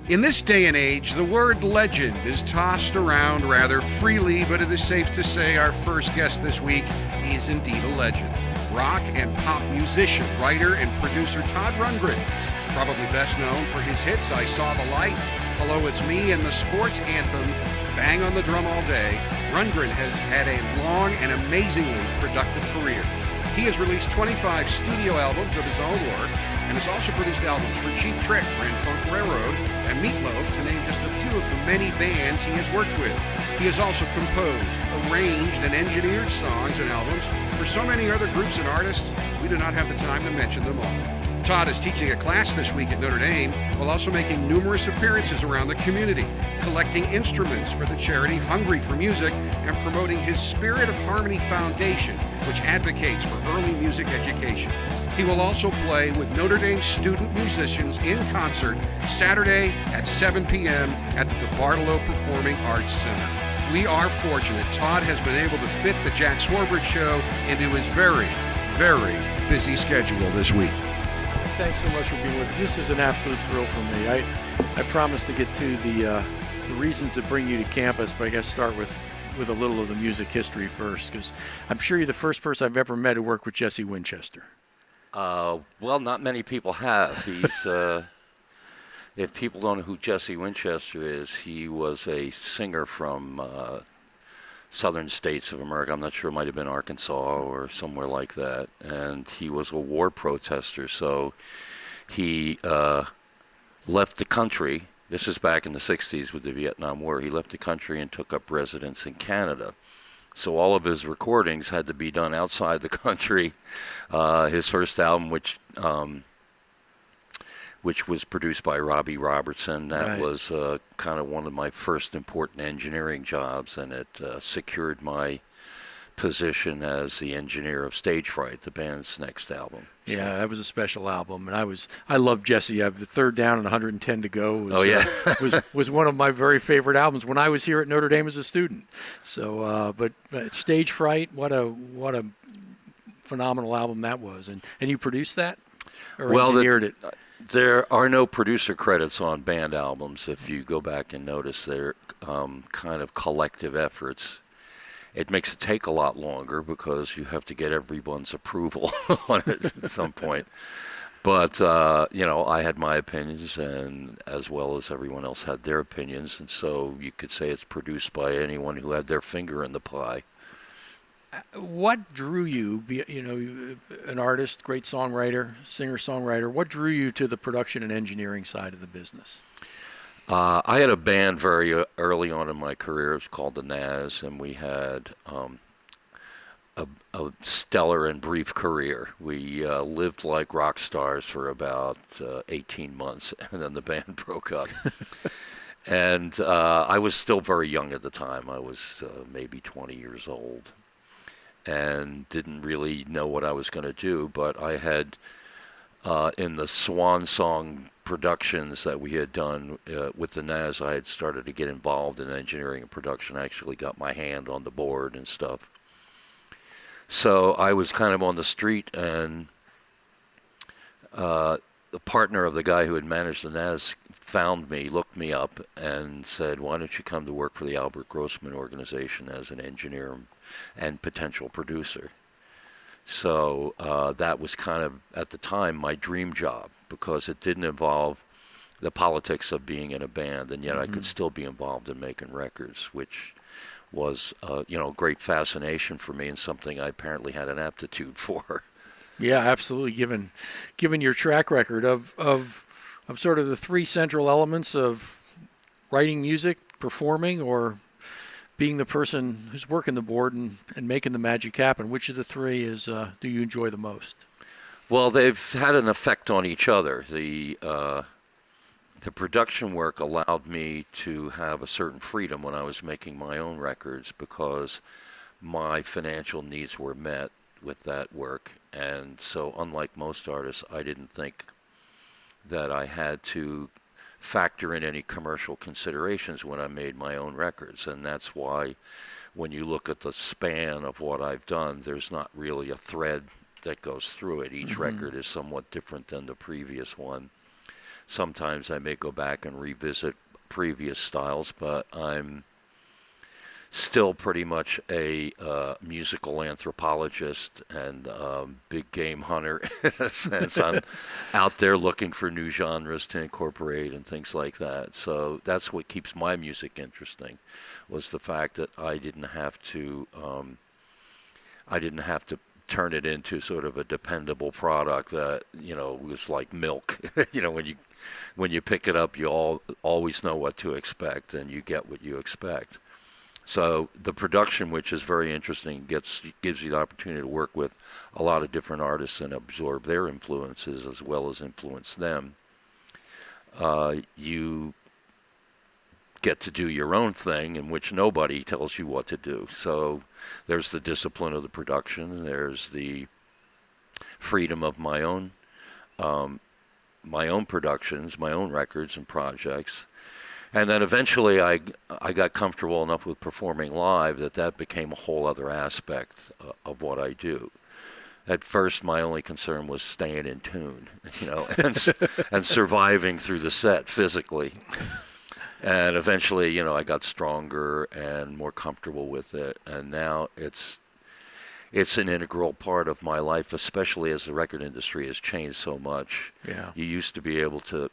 In this day and age, the word legend is tossed around rather freely, but it is safe to say our first guest this week is indeed a legend. Rock and pop musician, writer, and producer Todd Rundgren, probably best known for his hits I Saw the Light, Hello It's Me, and the sports anthem Bang on the Drum All Day. Rundgren has had a long and amazingly productive career. He has released 25 studio albums of his own work and has also produced albums for Cheap Trick, Grand Funk Railroad, and Meatloaf, to name just a few of the many bands he has worked with. He has also composed, arranged, and engineered songs and albums for so many other groups and artists, we do not have the time to mention them all. Todd is teaching a class this week at Notre Dame, while also making numerous appearances around the community, collecting instruments for the charity Hungry for Music, and promoting his Spirit of Harmony Foundation, which advocates for early music education. He will also play with Notre Dame student musicians in concert Saturday at 7 p.m. at the DeBartolo Performing Arts Center. We are fortunate Todd has been able to fit the Jack Swarbrick Show into his very, very busy schedule this week. Thanks so much for being with us. This is an absolute thrill for me. I promised to get to the reasons that bring you to campus, but I guess start with a little of the music history first, because I'm sure you're the first person I've ever met who worked with Jesse Winchester. Well, not many people have. He's, if people don't know who Jesse Winchester is, he was a singer from southern states of America. I'm not sure, it might have been Arkansas or somewhere like that. And he was a war protester, so he left the country. This is back in the 60s with the Vietnam War. He left the country and took up residence in Canada. So all of his recordings had to be done outside the country. His first album, which was produced by Robbie Robertson, that Right. was kind of one of my first important engineering jobs, and it secured my position as the engineer of Stage Fright, the band's next album. Yeah, that was a special album, and I love Jesse. I have the Third Down and 110 to Go. Was, Oh, yeah. was one of my very favorite albums when I was here at Notre Dame as a student. So, but Stage Fright, what a phenomenal album that was, and you produced that, or engineered it. There are no producer credits on band albums. If you go back and notice, they're kind of collective efforts. It makes it take a lot longer because you have to get everyone's approval on it at some point. But, I had my opinions, and as well as everyone else had their opinions, and so you could say it's produced by anyone who had their finger in the pie. What drew you, an artist, great songwriter, singer-songwriter, what drew you to the production and engineering side of the business? I had a band very early on in my career. It was called the Naz, and we had a stellar and brief career. We lived like rock stars for about 18 months, and then the band broke up. And I was still very young at the time. I was maybe 20 years old and didn't really know what I was going to do, but I had in the Swan Song productions that we had done with the Naz, I had started to get involved in engineering and production. I actually got my hand on the board and stuff. So I was kind of on the street, and the partner of the guy who had managed the Naz found me, looked me up, and said, "Why don't you come to work for the Albert Grossman organization as an engineer and potential producer?" So that was kind of, at the time, my dream job, because it didn't involve the politics of being in a band, and yet I could still be involved in making records, which was, great fascination for me and something I apparently had an aptitude for. Yeah, absolutely. Given your track record of sort of the three central elements of writing music, performing, or being the person who's working the board and making the magic happen, which of the three do you enjoy the most? Well, they've had an effect on each other. The production work allowed me to have a certain freedom when I was making my own records, because my financial needs were met with that work. And so, unlike most artists, I didn't think that I had to factor in any commercial considerations when I made my own records. And that's why when you look at the span of what I've done, there's not really a thread that goes through it. Each record is somewhat different than the previous one. sometimes I may go back and revisit previous styles, but I'm still pretty much a musical anthropologist and big game hunter in a sense. I'm out there looking for new genres to incorporate and things like that. So that's what keeps my music interesting, was the fact that I didn't have to turn it into sort of a dependable product that, was like milk. When you pick it up, you always know what to expect and you get what you expect. So the production, which is very interesting, gives you the opportunity to work with a lot of different artists and absorb their influences as well as influence them. You get to do your own thing in which nobody tells you what to do. So there's the discipline of the production. There's the freedom of my own productions, my own records and projects. And then eventually I got comfortable enough with performing live that became a whole other aspect of what I do. At first, my only concern was staying in tune, and surviving through the set physically. And eventually, I got stronger and more comfortable with it. And now it's an integral part of my life, especially as the record industry has changed so much. Yeah. You used to be able to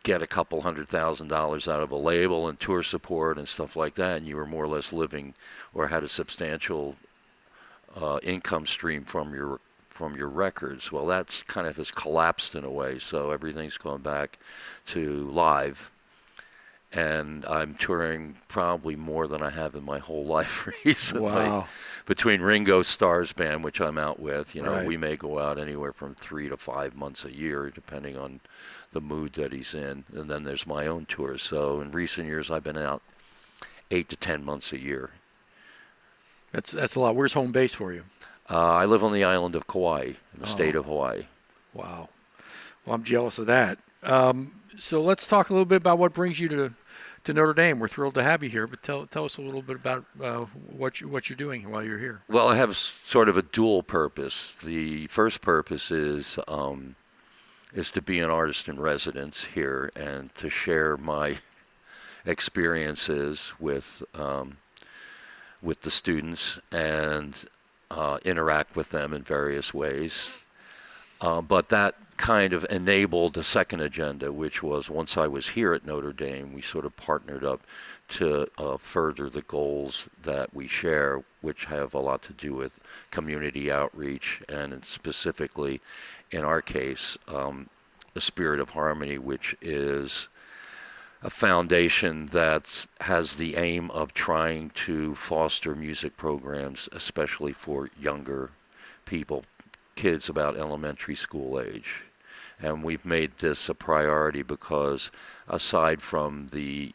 get a couple $100,000 out of a label and tour support and stuff like that, and you were more or less living or had a substantial income stream from your records. Well, that's kind of has collapsed in a way, so everything's gone back to live. And I'm touring probably more than I have in my whole life recently. Wow. Between Ringo Starr's band, which I'm out with, Right. we may go out anywhere from 3 to 5 months a year, depending on the mood that he's in. And then there's my own tours. So in recent years, I've been out 8 to 10 months a year. That's a lot. Where's home base for you? I live on the island of Kauai, in the state of Hawaii. Wow. Well, I'm jealous of that. So let's talk a little bit about what brings you to Notre Dame. We're thrilled to have you here, but tell us a little bit about what you're doing while you're here. Well, I have sort of a dual purpose. The first purpose is to be an artist in residence here and to share my experiences with the students and interact with them in various ways. But that kind of enabled a second agenda, which was once I was here at Notre Dame, we sort of partnered up to further the goals that we share, which have a lot to do with community outreach and specifically, in our case, the Spirit of Harmony, which is a foundation that has the aim of trying to foster music programs, especially for younger people, kids about elementary school age. And we've made this a priority because aside from the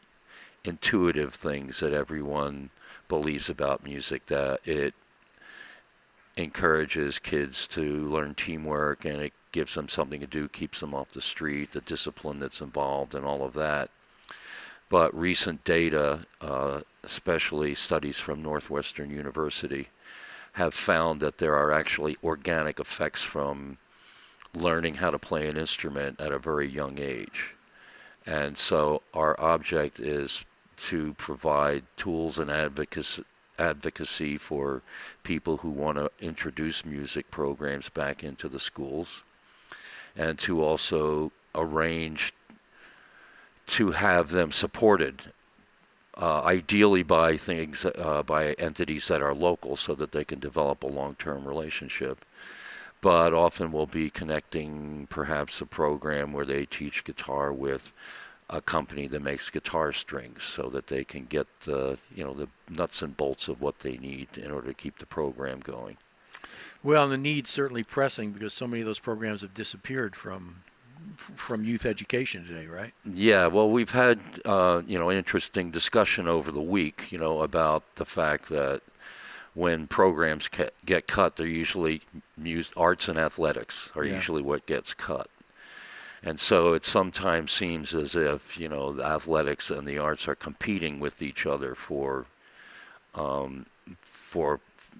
intuitive things that everyone believes about music, that it encourages kids to learn teamwork and it gives them something to do, keeps them off the street, the discipline that's involved and all of that. But recent data, especially studies from Northwestern University, have found that there are actually organic effects from learning how to play an instrument at a very young age. And so our object is to provide tools and advocacy for people who want to introduce music programs back into the schools, and to also arrange to have them supported, ideally by by entities that are local so that they can develop a long-term relationship. But often we'll be connecting perhaps a program where they teach guitar with a company that makes guitar strings so that they can get the nuts and bolts of what they need in order to keep the program going. Well, and the need's certainly pressing because so many of those programs have disappeared from youth education today, right? Yeah, well, we've had an interesting discussion over the week, about the fact that when programs get cut, they're usually arts and athletics are usually what gets cut. And so it sometimes seems as if, the athletics and the arts are competing with each other for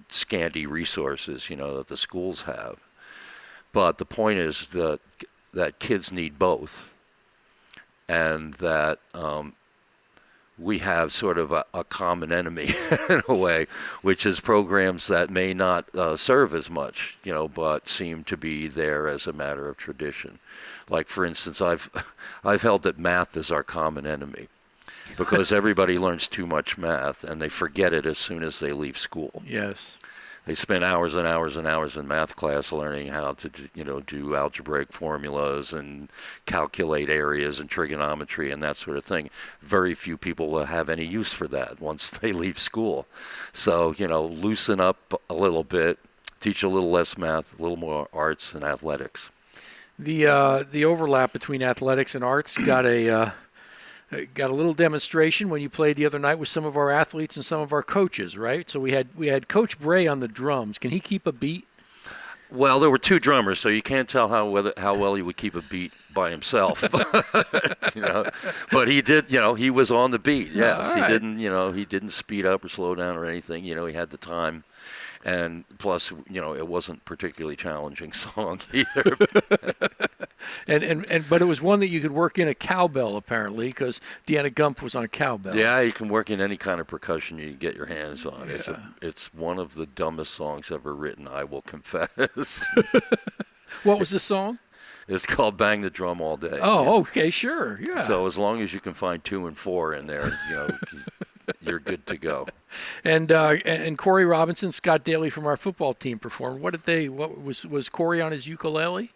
scanty resources, that the schools have. But the point is that that kids need both, and that we have sort of a common enemy in a way, which is programs that may not serve as much, but seem to be there as a matter of tradition. Like, for instance, I've held that math is our common enemy, because everybody learns too much math and they forget it as soon as they leave school. Yes. They spend hours and hours and hours in math class learning how to do algebraic formulas and calculate areas and trigonometry and that sort of thing. Very few people will have any use for that once they leave school. So, loosen up a little bit, teach a little less math, a little more arts and athletics. The overlap between athletics and arts got a little demonstration when you played the other night with some of our athletes and some of our coaches, right? So we had Coach Bray on the drums. Can he keep a beat? Well, there were two drummers, so you can't tell how well he would keep a beat by himself. But he did. He was on the beat. Yes, right. He didn't speed up or slow down or anything. He had the time. And plus, it wasn't a particularly challenging song either. But it was one that you could work in a cowbell, apparently, because Deanna Gump was on cowbell. Yeah, you can work in any kind of percussion you get your hands on. Yeah. It's one of the dumbest songs ever written, I will confess. What was the song? It's called Bang the Drum All Day. Oh, okay, sure, yeah. So as long as you can find 2 and 4 in there, you're good to go. And Corey Robinson, Scott Daly from our football team performed. What was Corey on his ukulele?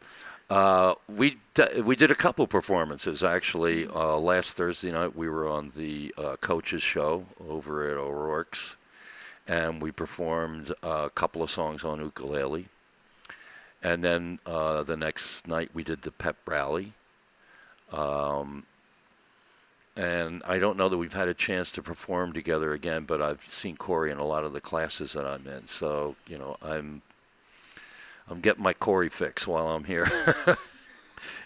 We did a couple performances actually. Last Thursday night we were on the coaches show over at O'Rourke's, and we performed a couple of songs on ukulele. And then the next night we did the pep rally. And I don't know that we've had a chance to perform together again, but I've seen Corey in a lot of the classes that I'm in. So, I'm getting my Corey fix while I'm here.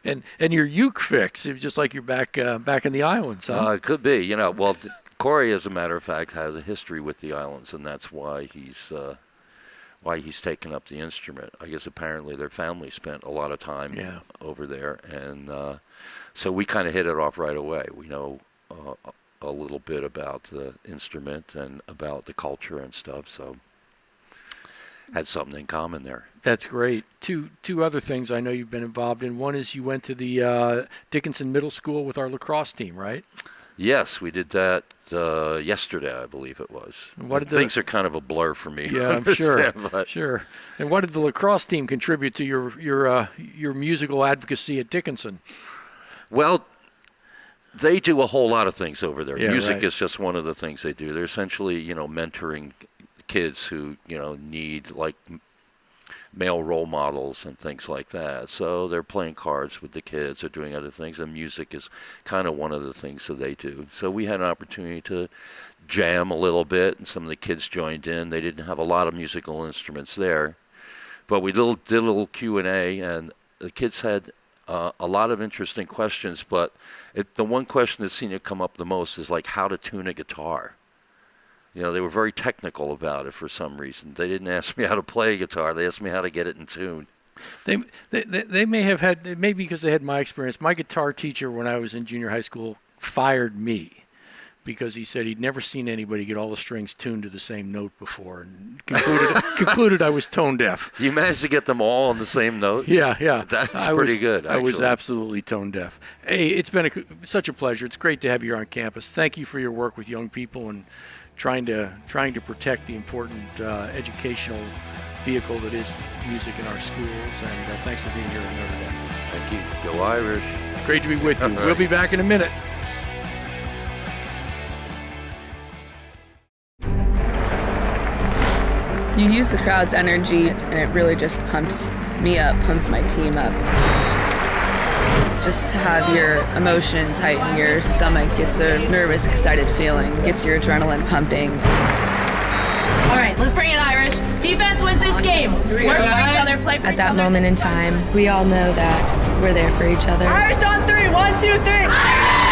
and your uke fix, just like you're back in the islands, huh? It could be. Well, Corey, as a matter of fact, has a history with the islands, and that's why he's taken up the instrument. I guess apparently their family spent a lot of time over there, and so we kind of hit it off right away. We know a little bit about the instrument and about the culture and stuff, so had something in common there. That's great. Two other things I know you've been involved in. One is you went to the Dickinson Middle School with our lacrosse team, right? Yes, we did that yesterday, I believe it was. Things are kind of a blur for me. Yeah, I'm sure. Sure. And what did the lacrosse team contribute to your musical advocacy at Dickinson? Well, they do a whole lot of things over there. Yeah, Music right. is just one of the things they do. They're essentially, mentoring kids who, need like male role models and things like that. So they're playing cards with the kids, they're doing other things, and music is kind of one of the things that they do. So we had an opportunity to jam a little bit, and some of the kids joined in. They didn't have a lot of musical instruments there, but we did a little Q&A, and the kids had a lot of interesting questions, but the one question that seemed to come up the most is like how to tune a guitar. They were very technical about it for some reason. They didn't ask me how to play a guitar. They asked me how to get it in tune. They may have had, maybe because they had my experience. My guitar teacher when I was in junior high school fired me because he said he'd never seen anybody get all the strings tuned to the same note before, and concluded I was tone deaf. You managed to get them all on the same note? Yeah. That's pretty good, actually. I was absolutely tone deaf. Hey, it's been such a pleasure. It's great to have you here on campus. Thank you for your work with young people and trying to protect the important educational vehicle that is music in our schools. And thanks for being here at Notre Dame. Thank you. Go Irish. Great to be with you. We'll be back in a minute. You use the crowd's energy, and it really just pumps me up, pumps my team up. Just to have your emotions heighten your stomach, gets a nervous, excited feeling, gets your adrenaline pumping. All right, let's bring in Irish. Defense wins this game. Work for each other, play for each other. At that moment in time, we all know that we're there for each other. Irish on 3. 1, 2, 3. Irish!